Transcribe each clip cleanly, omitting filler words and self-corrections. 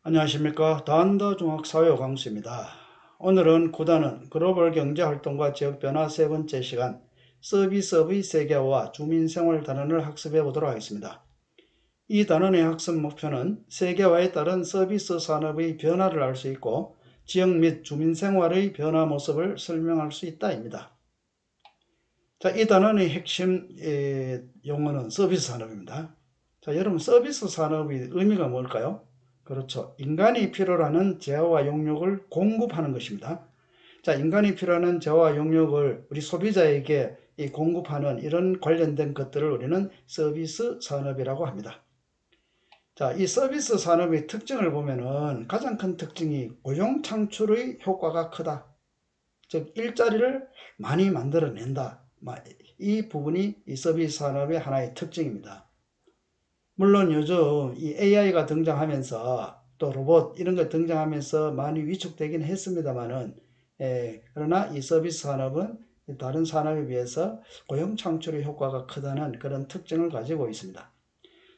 안녕하십니까. 다한더 종합사회 강수입니다. 오늘은 구단은 글로벌 경제활동과 지역변화 세 번째 시간 서비스업의 세계화와 주민생활 단원을 학습해 보도록 하겠습니다. 이 단원의 학습 목표는 세계화에 따른 서비스 산업의 변화를 알 수 있고 지역 및 주민생활의 변화 모습을 설명할 수 있다입니다. 자, 이 단원의 핵심 용어는 서비스 산업입니다. 자, 여러분 서비스 산업의 의미가 뭘까요? 그렇죠. 인간이 필요로 하는 재화와 용역을 공급하는 것입니다. 자, 인간이 필요로 하는 재화와 용역을 우리 소비자에게 공급하는 이런 관련된 것들을 우리는 서비스 산업이라고 합니다. 자, 이 서비스 산업의 특징을 보면은 가장 큰 특징이 고용 창출의 효과가 크다. 즉, 일자리를 많이 만들어낸다. 이 부분이 이 서비스 산업의 하나의 특징입니다. 물론 요즘 이 AI가 등장하면서 또 로봇 이런 거 등장하면서 많이 위축되긴 했습니다만은 그러나 이 서비스 산업은 다른 산업에 비해서 고용 창출의 효과가 크다는 그런 특징을 가지고 있습니다.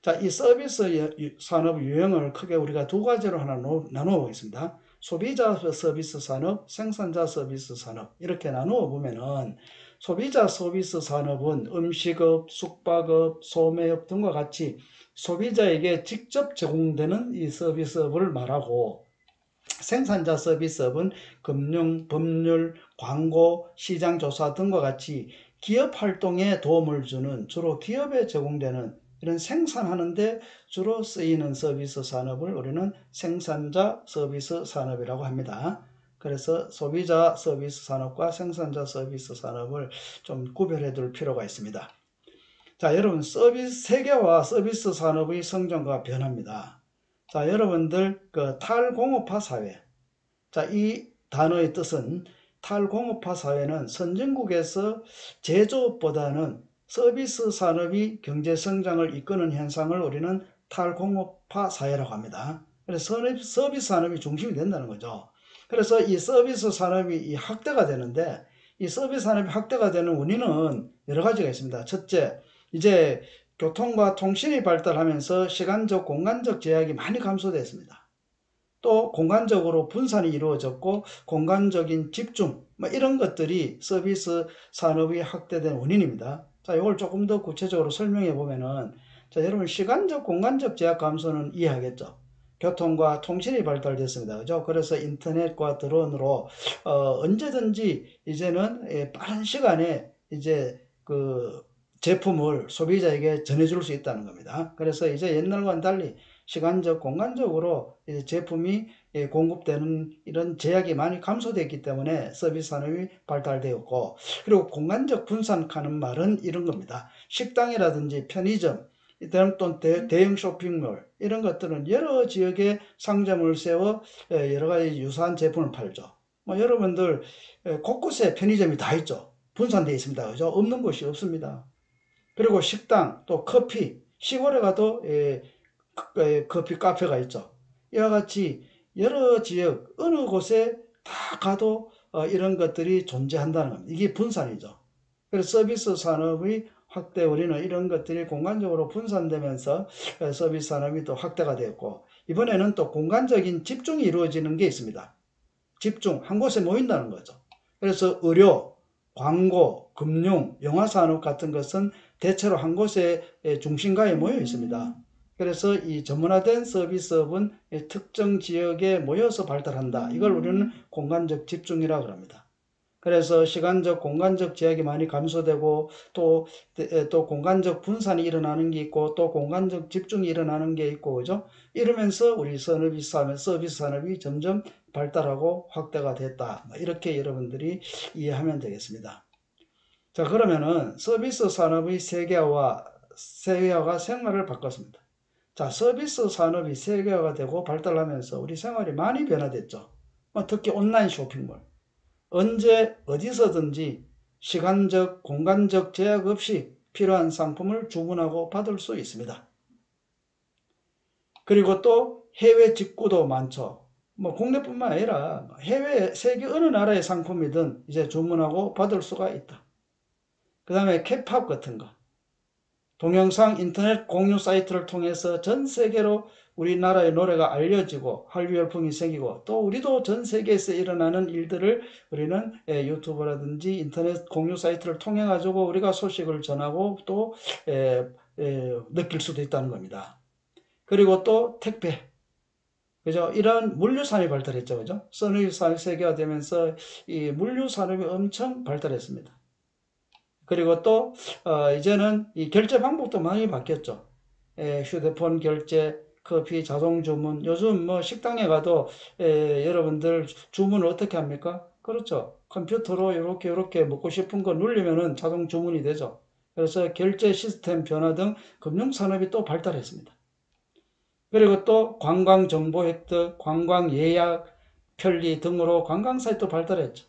자, 이 서비스 산업 유형을 크게 우리가 두 가지로 하나 나누어 보겠습니다. 소비자 서비스 산업, 생산자 서비스 산업 이렇게 나누어 보면은 소비자 서비스 산업은 음식업, 숙박업, 소매업 등과 같이 소비자에게 직접 제공되는 이 서비스업을 말하고 생산자 서비스업은 금융, 법률, 광고, 시장조사 등과 같이 기업 활동에 도움을 주는 주로 기업에 제공되는 이런 생산하는데 주로 쓰이는 서비스 산업을 우리는 생산자 서비스 산업이라고 합니다. 그래서 소비자 서비스 산업과 생산자 서비스 산업을 좀 구별해 둘 필요가 있습니다. 자, 여러분 세계화 서비스 산업의 성장과 변화입니다. 자, 여러분들 그 탈공업화 사회. 자, 이 단어의 뜻은 탈공업화 사회는 선진국에서 제조업보다는 서비스 산업이 경제 성장을 이끄는 현상을 우리는 탈공업화 사회라고 합니다. 그래서 서비스 산업이 중심이 된다는 거죠. 그래서 이 서비스 산업이 확대가 되는데 이 서비스 산업이 확대가 되는 원인은 여러 가지가 있습니다. 첫째, 이제 교통과 통신이 발달하면서 시간적, 공간적 제약이 많이 감소됐습니다. 또 공간적으로 분산이 이루어졌고 공간적인 집중 이런 것들이 서비스 산업이 확대된 원인입니다. 자, 이걸 조금 더 구체적으로 설명해 보면은 자, 여러분 시간적 공간적 제약 감소는 이해하겠죠. 교통과 통신이 발달됐습니다. 그죠? 그래서 인터넷과 드론으로 언제든지 이제는 빠른 시간에 이제 그 제품을 소비자에게 전해줄 수 있다는 겁니다. 그래서 이제 옛날과는 달리 시간적, 공간적으로 제품이 공급되는 이런 제약이 많이 감소됐기 때문에 서비스 산업이 발달되었고, 그리고 공간적 분산하는 말은 이런 겁니다. 식당이라든지 편의점, 또 대형 쇼핑몰 이런 것들은 여러 지역에 상점을 세워 여러 가지 유사한 제품을 팔죠. 여러분들 곳곳에 편의점이 다 있죠. 분산되어 있습니다. 그죠? 없는 곳이 없습니다. 그리고 식당, 또 커피, 시골에 가도 커피 카페가 있죠. 이와 같이 여러 지역, 어느 곳에 다 가도 이런 것들이 존재한다는 겁니다. 이게 분산이죠. 그래서 서비스 산업의 확대 우리는 이런 것들이 공간적으로 분산되면서 서비스 산업이 또 확대가 되었고, 이번에는 또 공간적인 집중이 이루어지는 게 있습니다. 집중, 한 곳에 모인다는 거죠. 그래서 의료, 광고, 금융, 영화산업 같은 것은 대체로 한 곳에 중심가에 모여 있습니다. 그래서 이 전문화된 서비스업은 특정 지역에 모여서 발달한다. 이걸 우리는 공간적 집중이라고 합니다. 그래서 시간적, 공간적 제약이 많이 감소되고 또 공간적 분산이 일어나는 게 있고 또 공간적 집중이 일어나는 게 있고 그죠? 이러면서 우리 서비스 산업이 점점 발달하고 확대가 됐다. 이렇게 여러분들이 이해하면 되겠습니다. 자, 그러면은 서비스 산업의 세계화가 생활을 바꿨습니다. 자, 서비스 산업이 세계화가 되고 발달하면서 우리 생활이 많이 변화됐죠. 특히 온라인 쇼핑몰. 언제 어디서든지 시간적, 공간적 제약 없이 필요한 상품을 주문하고 받을 수 있습니다. 그리고 또 해외 직구도 많죠. 국내뿐만 아니라 해외, 세계 어느 나라의 상품이든 이제 주문하고 받을 수가 있다. 그 다음에 케팝 같은 거. 동영상 인터넷 공유 사이트를 통해서 전 세계로 우리나라의 노래가 알려지고 한류 열풍이 생기고 또 우리도 전 세계에서 일어나는 일들을 우리는 유튜브라든지 인터넷 공유 사이트를 통해 가지고 우리가 소식을 전하고 또 느낄 수도 있다는 겁니다. 그리고 또 택배, 그죠? 이런 물류 산업이 발달했죠, 그죠? 선의 세계화되면서 이 물류 산업이 엄청 발달했습니다. 그리고 또 이제는 이 결제 방법도 많이 바뀌었죠. 휴대폰 결제, 커피 자동 주문. 요즘 뭐 식당에 가도 여러분들 주문을 어떻게 합니까? 그렇죠. 컴퓨터로 이렇게 먹고 싶은 거 누르면은 자동 주문이 되죠. 그래서 결제 시스템 변화 등 금융 산업이 또 발달했습니다. 그리고 또 관광 정보 획득, 관광 예약, 편리 등으로 관광 사이트도 발달했죠.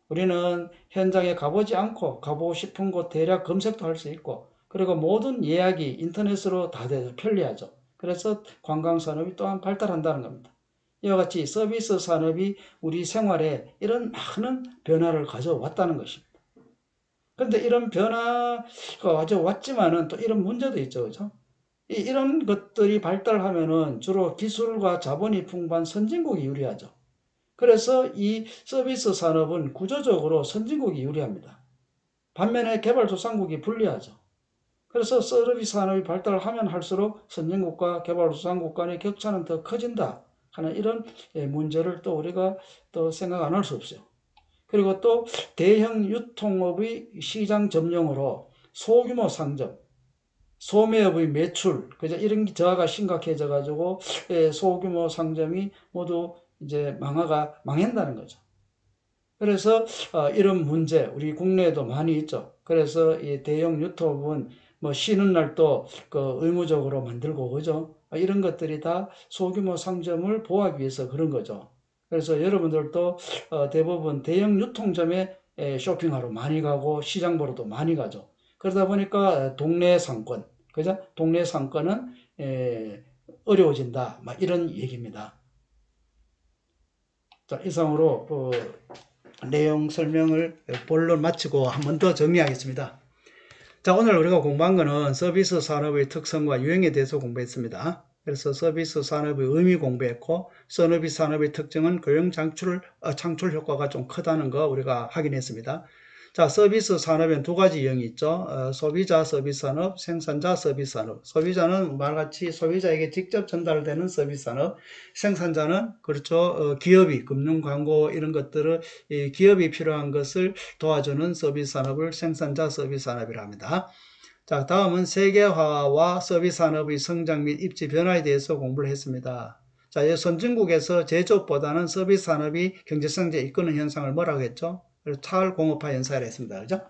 우리는 현장에 가보지 않고 가보고 싶은 곳 대략 검색도 할 수 있고, 그리고 모든 예약이 인터넷으로 다 돼서 편리하죠. 그래서 관광 산업이 또한 발달한다는 겁니다. 이와 같이 서비스 산업이 우리 생활에 이런 많은 변화를 가져왔다는 것입니다. 그런데 이런 변화가 가져왔지만은 또 이런 문제도 있죠. 그죠? 이런 것들이 발달하면은 주로 기술과 자본이 풍부한 선진국이 유리하죠. 그래서 이 서비스 산업은 구조적으로 선진국이 유리합니다. 반면에 개발도상국이 불리하죠. 그래서 서비스 산업이 발달하면 할수록 선진국과 개발도상국 간의 격차는 더 커진다 하는 이런 문제를 또 우리가 또 생각 안 할 수 없어요. 그리고 또 대형 유통업의 시장 점령으로 소규모 상점, 소매업의 매출, 그죠? 이런 저하가 심각해져 가지고 소규모 상점이 모두 이제 망한다는 거죠. 그래서 이런 문제 우리 국내에도 많이 있죠. 그래서 이 대형 유통업은 뭐 쉬는 날도 그 의무적으로 만들고 그죠. 이런 것들이 다 소규모 상점을 보호하기 위해서 그런 거죠. 그래서 여러분들도 대부분 대형 유통점에 쇼핑하러 많이 가고 시장 보러도 많이 가죠. 그러다 보니까 동네 상권, 그죠? 동네 상권은 어려워진다. 막 이런 얘기입니다. 자, 이상으로 내용 설명을 본론 마치고 한 번 더 정리하겠습니다. 자, 오늘 우리가 공부한 거는 서비스 산업의 특성과 유형에 대해서 공부했습니다. 그래서 서비스 산업의 의미 공부했고, 서비스 산업의 특징은 고용 창출 효과가 좀 크다는 거 우리가 확인했습니다. 자, 서비스 산업엔 두 가지 유형이 있죠. 소비자 서비스 산업, 생산자 서비스 산업. 소비자는 말같이 소비자에게 직접 전달되는 서비스 산업, 생산자는 그렇죠. 기업이 금융 광고 이런 것들을 기업이 필요한 것을 도와주는 서비스 산업을 생산자 서비스 산업이라 합니다. 자, 다음은 세계화와 서비스 산업의 성장 및 입지 변화에 대해서 공부를 했습니다. 자, 선진국에서 제조업보다는 서비스 산업이 경제성장에 이끄는 현상을 뭐라고 했죠? 탈공업화 현상을 했습니다. 그죠?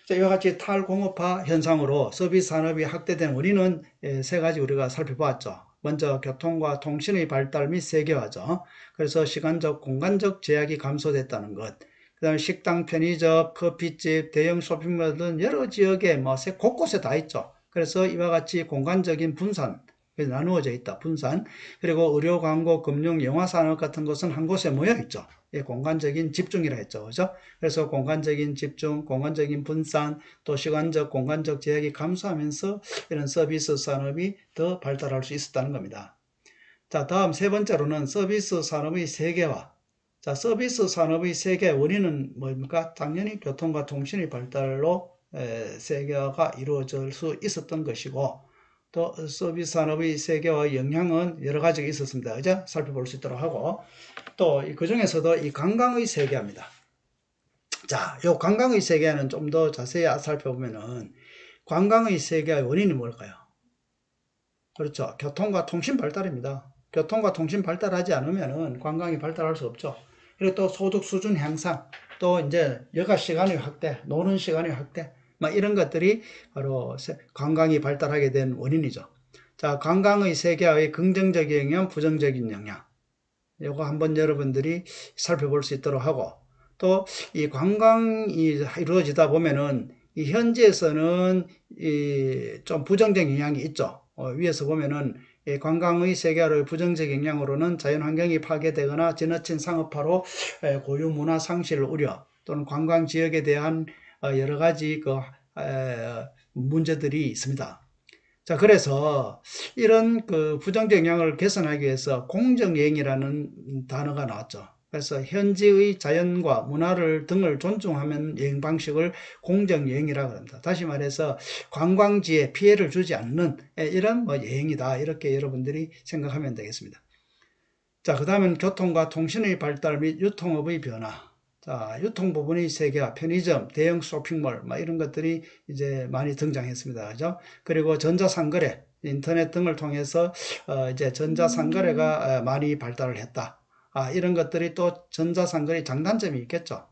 자, 이와 같이 탈공업화 현상으로 서비스 산업이 확대된 원인은 세 가지 우리가 살펴보았죠. 먼저 교통과 통신의 발달 및 세계화죠. 그래서 시간적, 공간적 제약이 감소됐다는 것. 그 다음에 식당, 편의점, 커피집, 대형 쇼핑몰 등 여러 지역에 곳곳에 다 있죠. 그래서 이와 같이 공간적인 분산, 나누어져 있다. 분산. 그리고 의료, 광고, 금융, 영화 산업 같은 것은 한 곳에 모여 있죠. 공간적인 집중이라 했죠. 그죠? 그래서 공간적인 집중, 공간적인 분산, 또 시간적, 공간적 제약이 감소하면서 이런 서비스 산업이 더 발달할 수 있었다는 겁니다. 자, 다음 세 번째로는 서비스 산업의 세계화. 자, 서비스 산업의 세계 원인은 뭡니까? 당연히 교통과 통신의 발달로 세계화가 이루어질 수 있었던 것이고, 또 서비스 산업의 세계화 영향은 여러 가지가 있었습니다. 그죠? 살펴볼 수 있도록 하고, 또 그 중에서도 이 관광의 세계화입니다. 자, 요 관광의 세계화는 좀 더 자세히 살펴보면은 관광의 세계화의 원인이 뭘까요? 그렇죠. 교통과 통신 발달입니다. 교통과 통신 발달하지 않으면은 관광이 발달할 수 없죠. 그리고 또 소득 수준 향상, 또 이제 여가 시간의 확대, 노는 시간의 확대, 막 이런 것들이 바로 관광이 발달하게 된 원인이죠. 자, 관광의 세계화의 긍정적인 영향, 부정적인 영향. 이거 한번 여러분들이 살펴볼 수 있도록 하고, 또 이 관광이 이루어지다 보면은 이 현지에서는 좀 부정적인 영향이 있죠. 위에서 보면은 관광의 세계화의 부정적 영향으로는 자연환경이 파괴되거나 지나친 상업화로 고유 문화 상실 우려, 또는 관광 지역에 대한 여러 가지 문제들이 있습니다. 자, 그래서 이런 그 부정적 영향을 개선하기 위해서 공정여행이라는 단어가 나왔죠. 그래서 현지의 자연과 문화를 등을 존중하면 여행 방식을 공정여행이라고 합니다. 다시 말해서 관광지에 피해를 주지 않는 이런 여행이다. 이렇게 여러분들이 생각하면 되겠습니다. 자, 그 다음은 교통과 통신의 발달 및 유통업의 변화. 자, 유통 부분이 세계화, 편의점, 대형 쇼핑몰, 이런 것들이 이제 많이 등장했습니다. 그죠? 그리고 전자상거래, 인터넷 등을 통해서, 이제 전자상거래가 많이 발달을 했다. 이런 것들이 또 전자상거래 장단점이 있겠죠.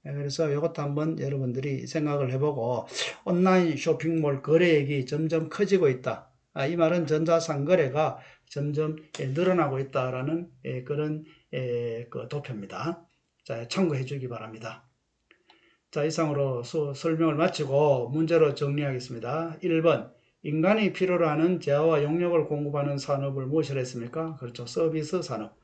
그래서 이것도 한번 여러분들이 생각을 해보고, 온라인 쇼핑몰 거래액이 점점 커지고 있다. 이 말은 전자상거래가 점점 늘어나고 있다라는 그런 그 도표입니다. 자, 참고해 주기 바랍니다. 자, 이상으로 설명을 마치고 문제로 정리하겠습니다. 1번, 인간이 필요로 하는 재화와 용역을 공급하는 산업을 무엇이라 했습니까? 그렇죠. 서비스 산업.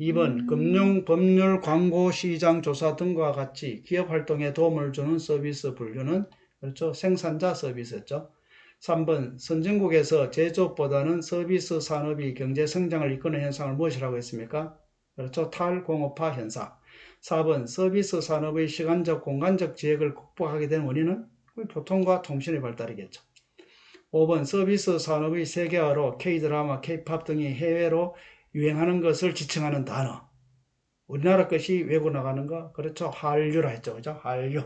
2번, 금융, 법률, 광고, 시장 조사 등과 같이 기업 활동에 도움을 주는 서비스 분류는 그렇죠. 생산자 서비스였죠. 3번, 선진국에서 제조업보다는 서비스 산업이 경제 성장을 이끄는 현상을 무엇이라고 했습니까? 그렇죠. 탈공업화 현상. 4번, 서비스 산업의 시간적, 공간적 지역을 극복하게 된 원인은 교통과 통신의 발달이겠죠. 5번, 서비스 산업의 세계화로 K-드라마, K-팝 등이 해외로 유행하는 것을 지칭하는 단어. 우리나라 것이 외국 나가는 거, 그렇죠. 한류라 했죠. 그죠? 한류.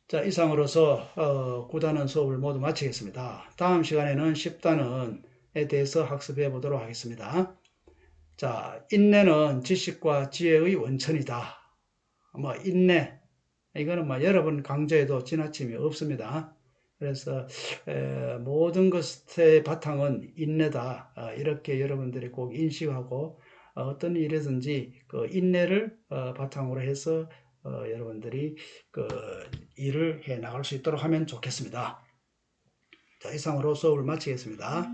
자, 이상으로서 9단원 수업을 모두 마치겠습니다. 다음 시간에는 10단원에 대해서 학습해 보도록 하겠습니다. 자, 인내는 지식과 지혜의 원천이다. 인내. 이거는 여러 번 강조해도 지나침이 없습니다. 그래서 모든 것의 바탕은 인내다. 이렇게 여러분들이 꼭 인식하고 어떤 일이든지 그 인내를 바탕으로 해서 여러분들이 그 일을 해 나갈 수 있도록 하면 좋겠습니다. 자, 이상으로 수업을 마치겠습니다.